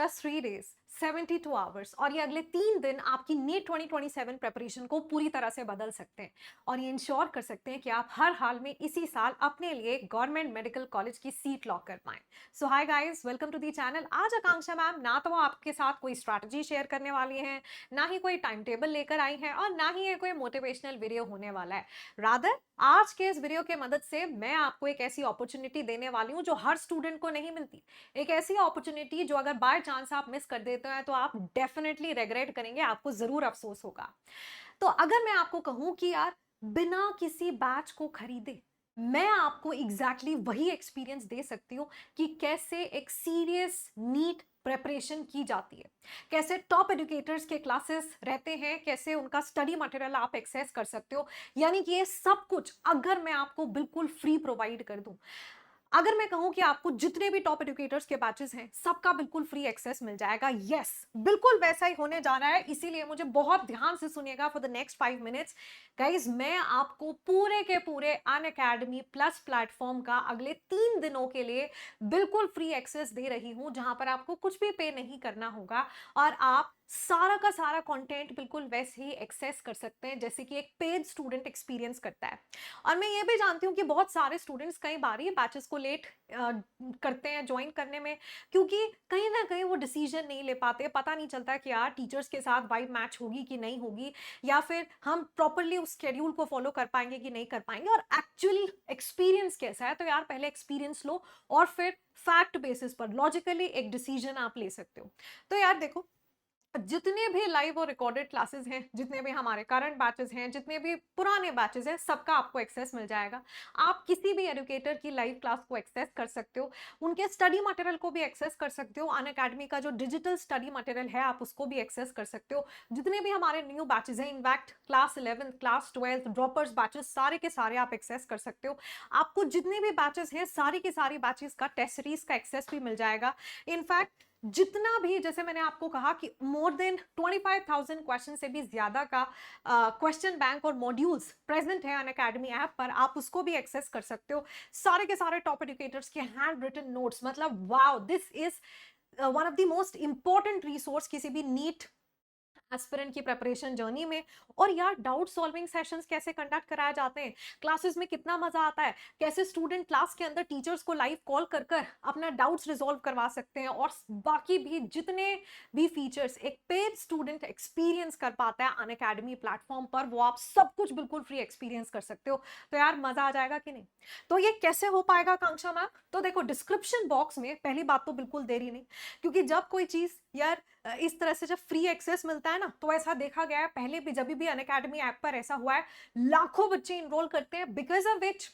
Just 3 days, 72 hours, और ये अगले 3 दिन आपकी नीट 2027 प्रिपरेशन को पूरी तरह से बदल सकते हैं और ये इंश्योर कर सकते हैं कि आप हर हाल में इसी साल अपने लिए गवर्नमेंट मेडिकल कॉलेज की सीट लॉक कर पाएं। So hi guys, welcome to the channel. आज आकांक्षा मैम ना तो वो आपके साथ कोई स्ट्रैटेजी शेयर करने वाली हैं, ना ही कोई टाइम टेबल लेकर आई हैं, और ना ही ये कोई मोटिवेशनल वीडियो होने वाला है। रादर आज के इस वीडियो के मदद से मैं आपको एक ऐसी अपॉर्चुनिटी देने वाली हूँ जो हर स्टूडेंट को नहीं मिलती। एक ऐसी अपॉर्चुनिटी जो अगर बाय चांस आप मिस कर देते हैं तो आप डेफिनेटली रिग्रेट करेंगे, आपको जरूर अफसोस होगा। तो अगर मैं आपको कहूं कि यार बिना किसी बैच को खरीदे मैं आपको एग्जैक्टली वही एक्सपीरियंस दे सकती हूँ कि कैसे एक सीरियस नीट प्रेपरेशन की जाती है, कैसे टॉप एजुकेटर्स के क्लासेस रहते हैं, कैसे उनका स्टडी मटेरियल आप एक्सेस कर सकते हो, यानी कि ये सब कुछ अगर मैं आपको बिल्कुल फ्री प्रोवाइड कर दूं। अगर मैं कहूं कि आपको जितने भी टॉप एजुकेटर्स के बैचेस हैं सबका बिल्कुल फ्री एक्सेस मिल जाएगा, यस बिल्कुल वैसा ही होने जा रहा है। इसीलिए मुझे बहुत ध्यान से सुनिएगा for the next 5 minutes. Guys, मैं आपको पूरे के पूरे अनअकैडमी प्लस प्लेटफॉर्म का अगले 3 दिनों के लिए बिल्कुल फ्री एक्सेस दे रही हूं, जहां पर आपको कुछ भी पे नहीं करना होगा और आप सारा का सारा कंटेंट बिल्कुल वैसे ही एक्सेस कर सकते हैं जैसे कि एक पेड स्टूडेंट एक्सपीरियंस करता है। और मैं ये भी जानती हूँ कि बहुत सारे स्टूडेंट्स कई बार ये बैचेस को लेट करते हैं ज्वाइन करने में, क्योंकि कहीं ना कहीं वो डिसीजन नहीं ले पाते, पता नहीं चलता कि यार टीचर्स के साथ वाइब मैच होगी कि नहीं होगी, या फिर हम प्रॉपरली उस शेड्यूल को फॉलो कर पाएंगे कि नहीं कर पाएंगे, और एक्चुअल एक्सपीरियंस कैसा है। तो यार पहले एक्सपीरियंस लो और फिर फैक्ट बेसिस पर लॉजिकली एक डिसीजन आप ले सकते हो। तो यार देखो, जितने भी लाइव और रिकॉर्डेड क्लासेस हैं, जितने भी हमारे करंट बैचेस हैं, जितने भी पुराने बैचेस हैं, सबका आपको एक्सेस मिल जाएगा। आप किसी भी एजुकेटर की लाइव क्लास को एक्सेस कर सकते हो, उनके स्टडी मटेरियल को भी एक्सेस कर सकते हो। अनअकैडमी का जो डिजिटल स्टडी मटेरियल है आप उसको भी एक्सेस कर सकते हो। जितने भी हमारे न्यू बैचेस हैं, in fact class 11 class 12 droppers batches सारे के सारे आप एक्सेस कर सकते हो। आपको जितने भी बैचेस हैं सारी के सारी बैचेस का टेस्ट सीरीज का एक्सेस भी मिल जाएगा। इनफैक्ट जितना भी, जैसे मैंने आपको कहा कि मोर देन 25,000 क्वेश्चन से भी ज्यादा का क्वेश्चन बैंक और मॉड्यूल्स प्रेजेंट है अनअकैडमी ऐप पर, आप उसको भी एक्सेस कर सकते हो। सारे के सारे टॉप एजुकेटर्स के हैंड रिटन नोट्स, मतलब wow, this is one of the most important resource किसी भी नीट एस्पिरेंट की प्रिपरेशन जर्नी में। और यार डाउट सॉल्विंग सेशंस कैसे कंडक्ट कराए जाते हैं, क्लासेस में कितना मजा आता है, कैसे स्टूडेंट क्लास के अंदर टीचर्स को लाइव कॉल कर कर अपना डाउट्स रिजॉल्व करवा सकते हैं, और बाकी भी जितने भी फीचर्स एक पेड स्टूडेंट एक्सपीरियंस कर पाता है अनअकैडमी प्लेटफॉर्म पर, वो आप सब कुछ बिल्कुल फ्री एक्सपीरियंस कर सकते हो। तो यार मजा आ जाएगा कि नहीं। तो ये कैसे हो पाएगा आकांक्षा मैम? तो देखो, डिस्क्रिप्शन बॉक्स में पहली बात तो बिल्कुल देरी नहीं, क्योंकि जब कोई चीज यार इस तरह से जब फ्री एक्सेस मिलता है ना, तो ऐसा देखा गया है पहले भी, जब भी अनअकैडमी ऐप पर ऐसा हुआ है, लाखों बच्चे इनरोल करते हैं, बिकॉज ऑफ विच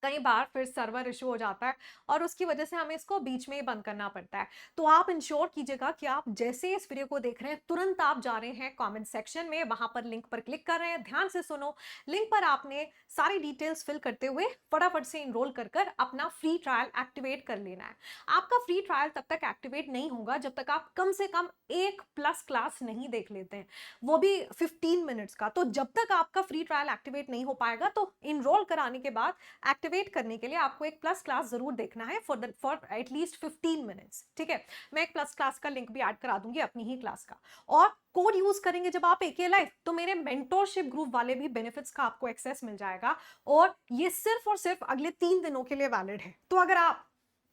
कई बार फिर सर्वर इशू हो जाता है और उसकी वजह से हमें इसको बीच में ही बंद करना पड़ता है। तो आप इंश्योर कीजिएगा कि आप जैसे इस वीडियो को देख रहे हैं तुरंत आप जा रहे हैं कमेंट सेक्शन में, वहां पर लिंक पर क्लिक कर रहे हैं, ध्यान से सुनो। लिंक पर आपने सारी डिटेल्स फिल करते हुए फटाफट से इनरोल कर कर अपना फ्री ट्रायल एक्टिवेट कर लेना है। आपका फ्री ट्रायल तब तक एक्टिवेट नहीं होगा जब तक आप कम से कम एक प्लस क्लास नहीं देख लेते हैं, वो भी 15 मिनट्स का। तो जब तक आपका फ्री ट्रायल एक्टिवेट नहीं हो पाएगा, तो इनरोल कराने के बाद एक्टिवेट करने के लिए आपको एक प्लस क्लास जरूर देखना है फॉर एटलीस्ट 15 मिनट्स। ठीक है, मैं एक प्लस क्लास का लिंक भी ऐड करा दूंगी अपनी ही क्लास का। और कोड यूज करेंगे जब आप एके लाइव, तो मेरे मेंटोरशिप ग्रुप वाले भी बेनिफिट्स का आपको एक्सेस मिल जाएगा, और ये सिर्फ और सिर्फ अगले 3 दिनों के लिए वैलिड है। तो अगर आप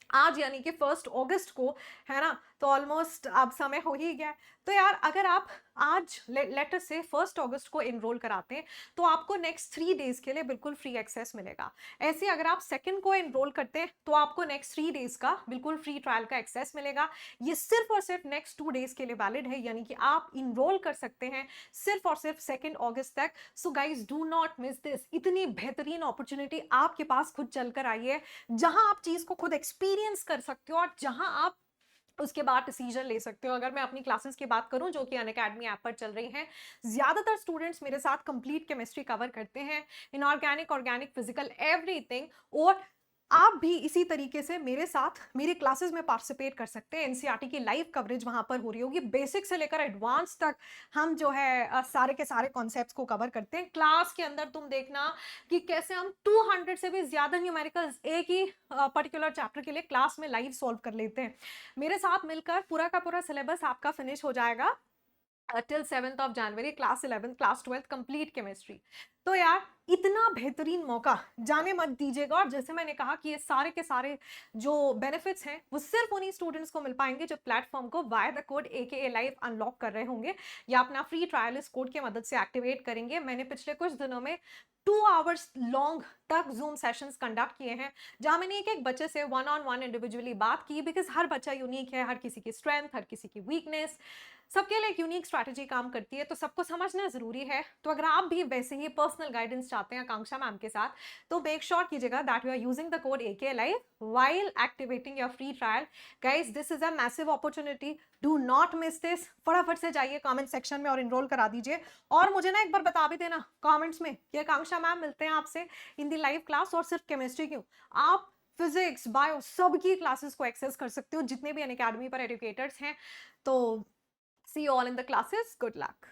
आज यानी कि 1 अगस्त को, है ना, तो ऑलमोस्ट अब समय हो ही गया है। तो यार अगर आप आज लेटर से 1 अगस्त को एनरोल कराते हैं तो आपको नेक्स्ट 3 डेज के लिए बिल्कुल फ्री एक्सेस मिलेगा। ऐसे अगर आप सेकंड को एनरोल करते हैं तो आपको नेक्स्ट 3 डेज का बिल्कुल फ्री ट्रायल का एक्सेस मिलेगा। ये सिर्फ और सिर्फ नेक्स्ट 2 डेज के लिए वैलिड है, यानी कि आप इनरोल कर सकते हैं सिर्फ और सिर्फ 2 अगस्त तक। So guys, do not miss this. इतनी बेहतरीन अपॉर्चुनिटी आपके पास खुद चलकर आई है, जहां आप चीज को खुद एक्सपीरियंस कर सकते हो और जहां आप उसके बाद डिसीजन ले सकते हो। अगर मैं अपनी क्लासेस की बात करूं जो कि अनअकैडमी ऐप पर चल रही हैं, ज्यादातर स्टूडेंट्स मेरे साथ कंप्लीट केमिस्ट्री कवर करते हैं, इनऑर्गेनिक, ऑर्गेनिक, फिजिकल, एवरीथिंग। और आप भी इसी तरीके से मेरे साथ मेरी क्लासेस में पार्टिसिपेट कर सकते हैं। एनसीईआरटी की लाइव कवरेज वहाँ पर हो रही होगी। बेसिक से लेकर एडवांस तक हम जो है सारे के सारे कॉन्सेप्ट्स को कवर करते हैं। क्लास के अंदर तुम देखना कि कैसे हम 200 से भी ज़्यादा न्यूमेरिकल्स एक ही पर्टिकुलर चैप्टर के लिए क्लास में लाइव सॉल्व कर लेते हैं। मेरे साथ मिलकर पूरा का पूरा सिलेबस आपका फिनिश हो जाएगा till 7th of January, class 11th class 12th complete chemistry. तो यार इतना बेहतरीन मौका जाने मत दीजिएगा। और जैसे मैंने कहा कि ये सारे के सारे जो बेनिफिट्स हैं वो सिर्फ उन्हीं स्टूडेंट्स को मिल पाएंगे जो प्लेटफॉर्म को via the code AKA live unlock कर रहे होंगे या अपना फ्री ट्रायल इस कोड की मदद से एक्टिवेट करेंगे। मैंने पिछले कुछ दिनों में 2 आवर्स लॉन्ग तक जूम सेशंस कंडक्ट किए हैं जहां मैंने एक एक बच्चे से वन ऑन वन इंडिविजुअली बात की, बिकॉज हर बच्चा यूनिक है, हर किसी की स्ट्रेंथ, हर किसी की वीकनेस, सबके लिए एक यूनिक स्ट्रैटेजी काम करती है, तो सबको समझना जरूरी है। तो अगर आप भी वैसे ही पर्सनल गाइडेंस चाहते हैं आकांक्षा मैम के साथ, तो मेक श्योर कीजिएगा that you are using the code AKA live while activating your free trial. Guys, this is a massive opportunity. Do not miss this. फटाफट से जाइए कमेंट सेक्शन में और इनरोल करा दीजिए। और मुझे ना एक बार बता भी देना कमेंट्स में कि आकांक्षा मैम मिलते हैं आपसे इन दी लाइव क्लास, और सिर्फ केमिस्ट्री क्यों, आप फिजिक्स बायो सबकी क्लासेस को एक्सेस कर सकते हो जितने भी अनअकैडमी पर एडुकेटर्स हैं। तो see you all in the classes. Good luck.